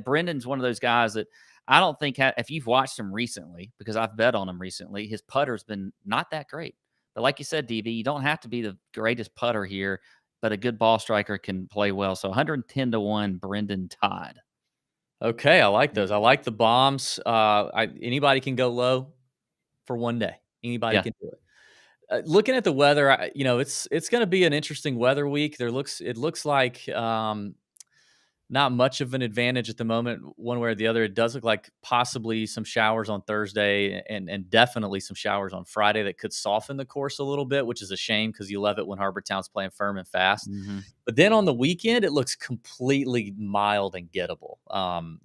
Brendan's one of those guys that I don't think if you've watched him recently, because I've bet on him recently, his putter's been not that great. But like you said, DB, you don't have to be the greatest putter here, but a good ball striker can play well. So 110-1 Brendan Todd. Okay, I like those. I like the bombs. Anybody can go low for one day. Anybody can do it. Looking at the weather, it's going to be an interesting weather week. It looks like not much of an advantage at the moment, one way or the other. It does look like possibly some showers on Thursday and definitely some showers on Friday that could soften the course a little bit, which is a shame because you love it when Harbor Town's playing firm and fast. Mm-hmm. But then on the weekend, it looks completely mild and gettable.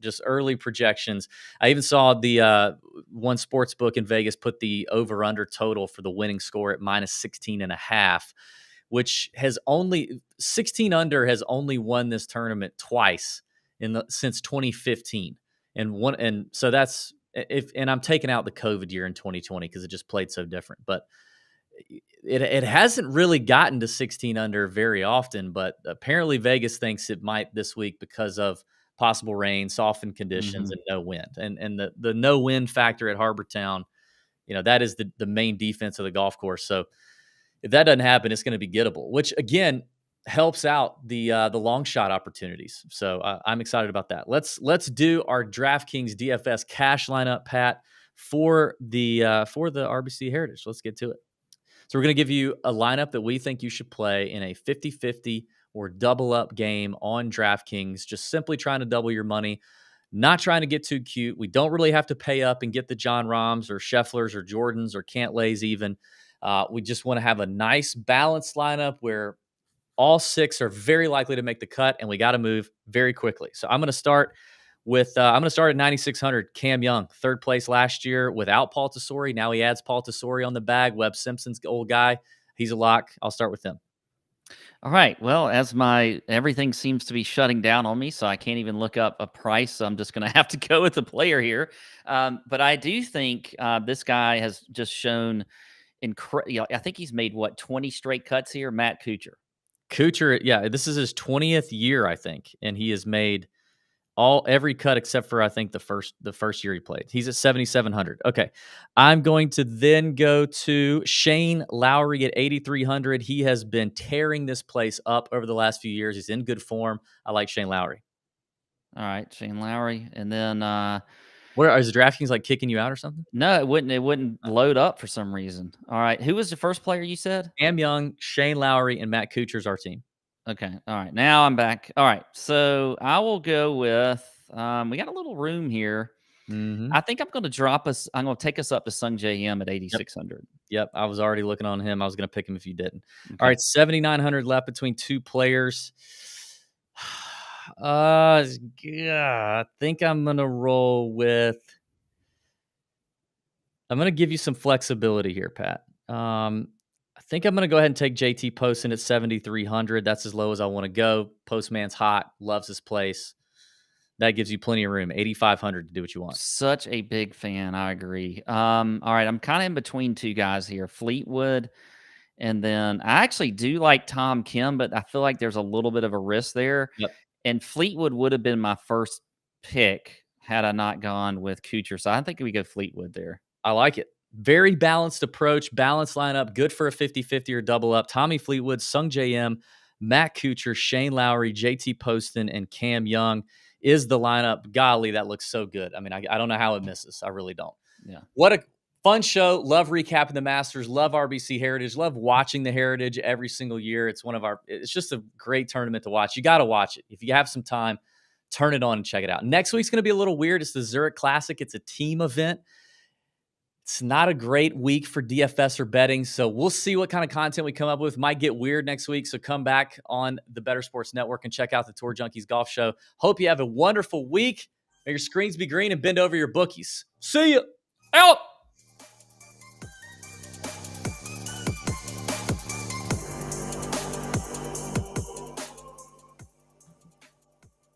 Just early projections. I even saw the one sports book in Vegas put the over-under total for the winning score at -16.5. Which has only 16 under has only won this tournament twice since 2015, and so that's and I'm taking out the COVID year in 2020 because it just played so different, but it hasn't really gotten to 16 under very often. But apparently Vegas thinks it might this week because of possible rain, softened conditions, and no wind, and the no wind factor at Harbor Town, that is the main defense of the golf course. So if that doesn't happen, it's going to be gettable, which again helps out the long shot opportunities. So I'm excited about that. Let's do our DraftKings DFS cash lineup, Pat. for the RBC Heritage. Let's get to it. So we're going to give you a lineup that we think you should play in a 50-50 or double up game on DraftKings, just simply trying to double your money, not trying to get too cute. We don't really have to pay up and get the Jon Rahms or Schefflers or Jordans or Cantlays even. We just want to have a nice balanced lineup where all 6 are very likely to make the cut, and we got to move very quickly. So I'm going to start with I'm going to start at 9,600. Cam Young, 3rd place last year without Paul Tesori. Now he adds Paul Tesori on the bag. Webb Simpson's old guy. He's a lock. I'll start with him. All right. Well, as everything seems to be shutting down on me, so I can't even look up a price. So I'm just going to have to go with the player here. But I do think this guy has just shown incredible. I think he's made 20 straight cuts here. Matt Kuchar. Kuchar, yeah, this is his 20th year, I think, and he has made every cut except for I think the first year he played. He's at 7,700. Okay, I'm going to then go to Shane Lowry at 8,300. He has been tearing this place up over the last few years. He's in good form. I like Shane Lowry. All right, Shane Lowry, and then where is DraftKings like kicking you out or something? No, it wouldn't. It wouldn't load up for some reason. All right, who was the first player you said? Cam Young, Shane Lowry, and Matt Kuchar's our team. Okay. All right. Now I'm back. All right. So I will go with, we got a little room here. I think I'm going to take us up to Sung J M at 8,600. Yep. I was already looking on him. I was going to pick him if you didn't. Okay. All right. 7,900 left between 2 players. I think I'm going to roll with, I'm going to give you some flexibility here, Pat. I think I'm going to go ahead and take JT Poston at 7,300. That's as low as I want to go. Postman's hot, loves his place. That gives you plenty of room. 8,500 to do what you want. Such a big fan. I agree. All right. I'm kind of in between 2 guys here, Fleetwood. And then I actually do like Tom Kim, but I feel like there's a little bit of a risk there. Yep. And Fleetwood would have been my first pick had I not gone with Kuchar. So I think we go Fleetwood there. I like it. Very balanced approach, balanced lineup, good for a 50-50 or double up. Tommy Fleetwood, Sung J M, Matt Kuchar, Shane Lowry, JT Poston, and Cam Young is the lineup. Golly, that looks so good. I mean, I don't know how it misses. I really don't. Yeah. What a fun show. Love recapping the Masters. Love RBC Heritage. Love watching the Heritage every single year. It's just a great tournament to watch. You got to watch it. If you have some time, turn it on and check it out. Next week's going to be a little weird. It's the Zurich Classic. It's a team event. It's not a great week for DFS or betting, so we'll see what kind of content we come up with. Might get weird next week, so come back on the Better Sports Network and check out the Tour Junkies Golf Show. Hope you have a wonderful week. May your screens be green and bend over your bookies. See you. Out.